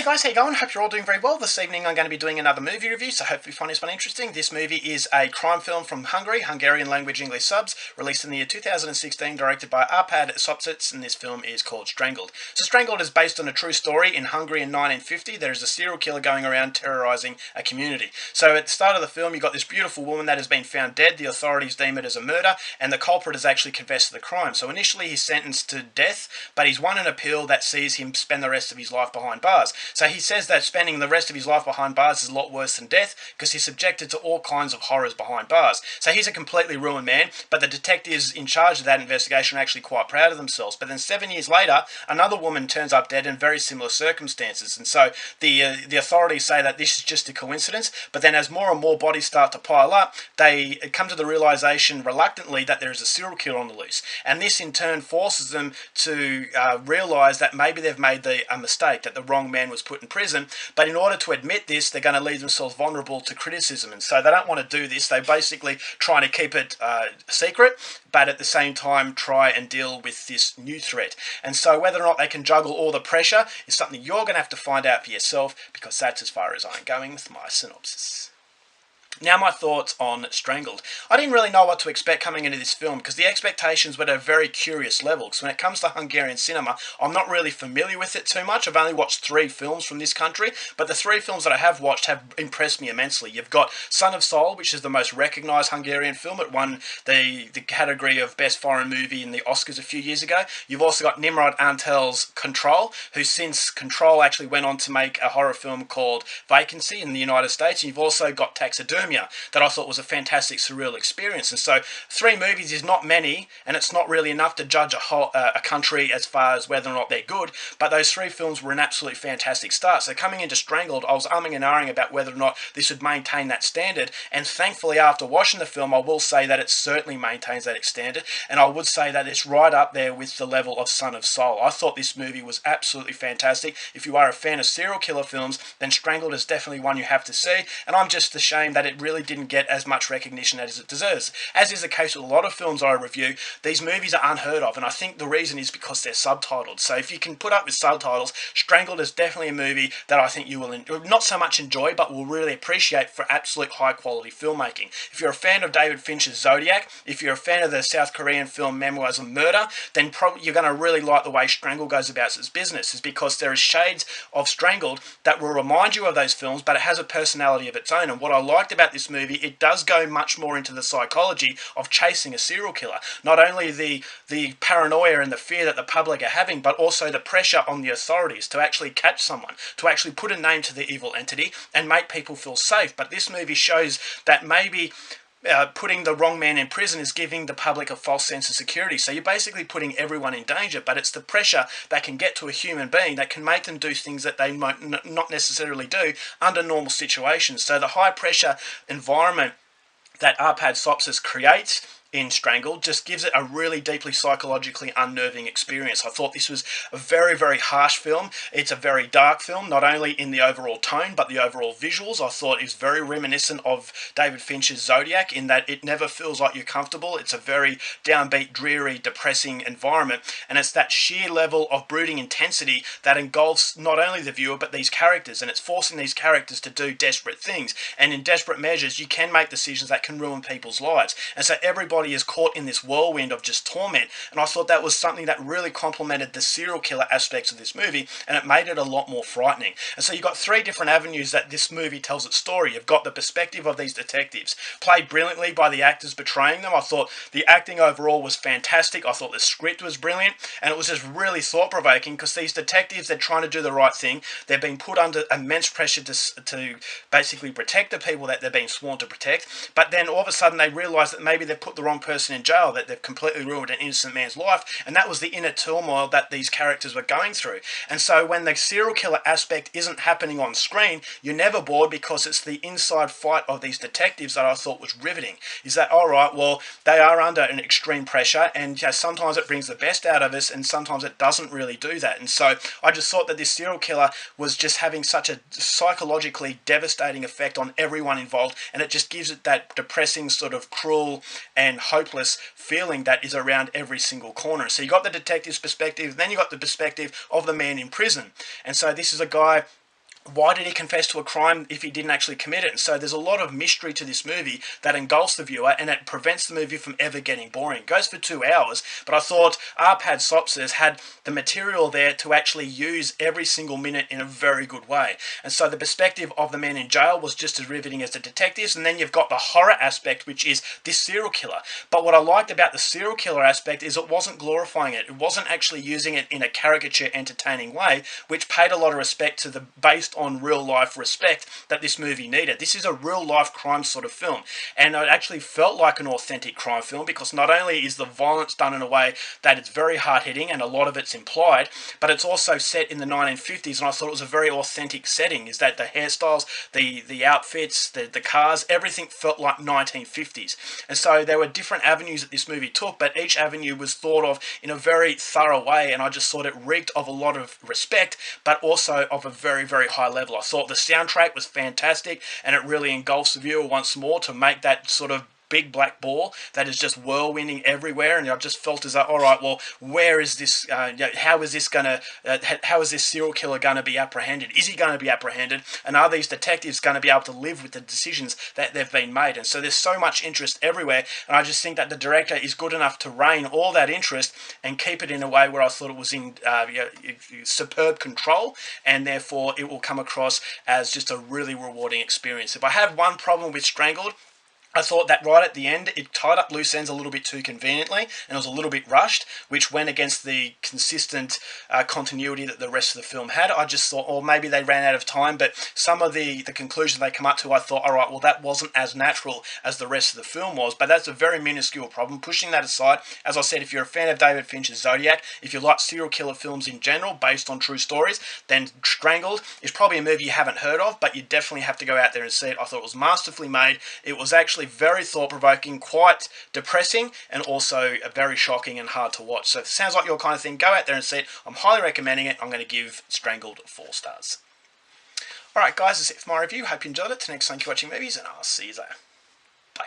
Hey guys, how you going? Hope you're all doing very well. This evening I'm going to be doing another movie review, so hopefully you find this one interesting. This movie is a crime film from Hungary, Hungarian language English subs, released in the year 2016, directed by Arpad Sopcich, and this film is called Strangled. So Strangled is based on a true story. In Hungary in 1950, there is a serial killer going around terrorising a community. So at the start of the film, you've got this beautiful woman that has been found dead. The authorities deem it as a murder, and the culprit has actually confessed to the crime. So initially he's sentenced to death, but he's won an appeal that sees him spend the rest of his life behind bars. So he says that spending the rest of his life behind bars is a lot worse than death because he's subjected to all kinds of horrors behind bars. So he's a completely ruined man, but the detectives in charge of that investigation are actually quite proud of themselves. But then 7 years later, another woman turns up dead in very similar circumstances. And so the authorities say that this is just a coincidence, but then as more and more bodies start to pile up, they come to the realization reluctantly that there is a serial killer on the loose. And this in turn forces them to realize that maybe they've made a mistake, that the wrong man was put in prison. But in order to admit this, they're going to leave themselves vulnerable to criticism, and so they don't want to do this. They're basically trying to keep it secret, but at the same time try and deal with this new threat. And so whether or not they can juggle all the pressure is something you're going to have to find out for yourself, because that's as far as I'm going with my synopsis. Now my thoughts on Strangled. I didn't really know what to expect coming into this film because the expectations were at a very curious level. Because when it comes to Hungarian cinema, I'm not really familiar with it too much. I've only watched 3 films from this country, but the 3 films that I have watched have impressed me immensely. You've got Son of Soul, which is the most recognised Hungarian film. It won the category of Best Foreign Movie in the Oscars a few years ago. You've also got Nimrod Antel's Control, who since Control actually went on to make a horror film called Vacancy in the United States. And you've also got Taxidermia, that I thought was a fantastic surreal experience. And so 3 movies is not many, and it's not really enough to judge a country as far as whether or not they're good, but those 3 films were an absolutely fantastic start. So coming into Strangled, I was umming and ahhing about whether or not this would maintain that standard, and thankfully after watching the film I will say that it certainly maintains that standard, and I would say that it's right up there with the level of Son of Soul. I thought this movie was absolutely fantastic. If you are a fan of serial killer films, then Strangled is definitely one you have to see, and I'm just ashamed that it really didn't get as much recognition as it deserves. As is the case with a lot of films I review, these movies are unheard of, and I think the reason is because they're subtitled. So if you can put up with subtitles, Strangled is definitely a movie that I think you will not so much enjoy, but will really appreciate for absolute high quality filmmaking. If you're a fan of David Fincher's Zodiac, if you're a fan of the South Korean film Memoirs of Murder, then probably you're going to really like the way Strangled goes about its business, is because there is shades of Strangled that will remind you of those films, but it has a personality of its own. And what I liked about this movie, it does go much more into the psychology of chasing a serial killer. Not only the paranoia and the fear that the public are having, but also the pressure on the authorities to actually catch someone, to actually put a name to the evil entity and make people feel safe. But this movie shows that maybe putting the wrong man in prison is giving the public a false sense of security. So you're basically putting everyone in danger, but it's the pressure that can get to a human being that can make them do things that they might not necessarily do under normal situations. So the high pressure environment that Arpad Sopcich creates in Strangled just gives it a really deeply psychologically unnerving experience. I thought this was a very, very harsh film. It's a very dark film, not only in the overall tone, but the overall visuals. I thought it was very reminiscent of David Fincher's Zodiac in that it never feels like you're comfortable. It's a very downbeat, dreary, depressing environment, and it's that sheer level of brooding intensity that engulfs not only the viewer, but these characters, and it's forcing these characters to do desperate things. And in desperate measures, you can make decisions that can ruin people's lives. And so everybody is caught in this whirlwind of just torment, and I thought that was something that really complemented the serial killer aspects of this movie, and it made it a lot more frightening. And so you've got 3 different avenues that this movie tells its story. You've got the perspective of these detectives, played brilliantly by the actors portraying them. I thought the acting overall was fantastic. I thought the script was brilliant, and it was just really thought-provoking because these detectives, they're trying to do the right thing. They're being put under immense pressure to basically protect the people that they're being sworn to protect, but then all of a sudden they realise that maybe they've put the wrong person in jail, that they've completely ruined an innocent man's life, and that was the inner turmoil that these characters were going through. And so when the serial killer aspect isn't happening on screen, you're never bored because it's the inside fight of these detectives that I thought was riveting. Is that, alright, well, they are under an extreme pressure, and sometimes it brings the best out of us, and sometimes it doesn't really do that. And so I just thought that this serial killer was just having such a psychologically devastating effect on everyone involved, and it just gives it that depressing, sort of cruel and hopeless feeling that is around every single corner. So you got the detective's perspective, then you got the perspective of the man in prison. And so this is a guy why did he confess to a crime if he didn't actually commit it? And so there's a lot of mystery to this movie that engulfs the viewer, and it prevents the movie from ever getting boring. It goes for 2 hours, but I thought Arpad Sopsis had the material there to actually use every single minute in a very good way. And so the perspective of the men in jail was just as riveting as the detectives, and then you've got the horror aspect, which is this serial killer. But what I liked about the serial killer aspect is it wasn't glorifying it. It wasn't actually using it in a caricature, entertaining way, which paid a lot of respect to the based on real life respect that this movie needed. This is a real life crime sort of film, and it actually felt like an authentic crime film, because not only is the violence done in a way that it's very hard hitting and a lot of it's implied, but it's also set in the 1950s, and I thought it was a very authentic setting. Is that the hairstyles, the outfits, the cars, everything felt like 1950s. And so there were different avenues that this movie took, but each avenue was thought of in a very thorough way, and I just thought it reeked of a lot of respect, but also of a very, very high level. I thought the soundtrack was fantastic, and it really engulfs the viewer once more to make that sort of big black ball that is just whirlwinding everywhere. And I just felt as though, all right, well, where is this? How is this gonna? How is this serial killer going to be apprehended? Is he going to be apprehended? And are these detectives going to be able to live with the decisions that they've been made? And so there's so much interest everywhere, and I just think that the director is good enough to rein all that interest and keep it in a way where I thought it was in superb control, and therefore it will come across as just a really rewarding experience. If I have one problem with Strangled, I thought that right at the end, it tied up loose ends a little bit too conveniently, and it was a little bit rushed, which went against the consistent continuity that the rest of the film had. I just thought, or maybe they ran out of time, but some of the conclusions they come up to, I thought, all right, well, that wasn't as natural as the rest of the film was, but that's a very minuscule problem. Pushing that aside, as I said, if you're a fan of David Fincher's Zodiac, if you like serial killer films in general, based on true stories, then Strangled is probably a movie you haven't heard of, but you definitely have to go out there and see it. I thought it was masterfully made. It was actually very thought-provoking, quite depressing, and also very shocking and hard to watch. So if it sounds like your kind of thing, go out there and see it. I'm highly recommending it. I'm going to give Strangled 4 stars. Alright guys, that's it for my review. Hope you enjoyed it. Till next time, keep watching movies, and I'll see you there. Bye.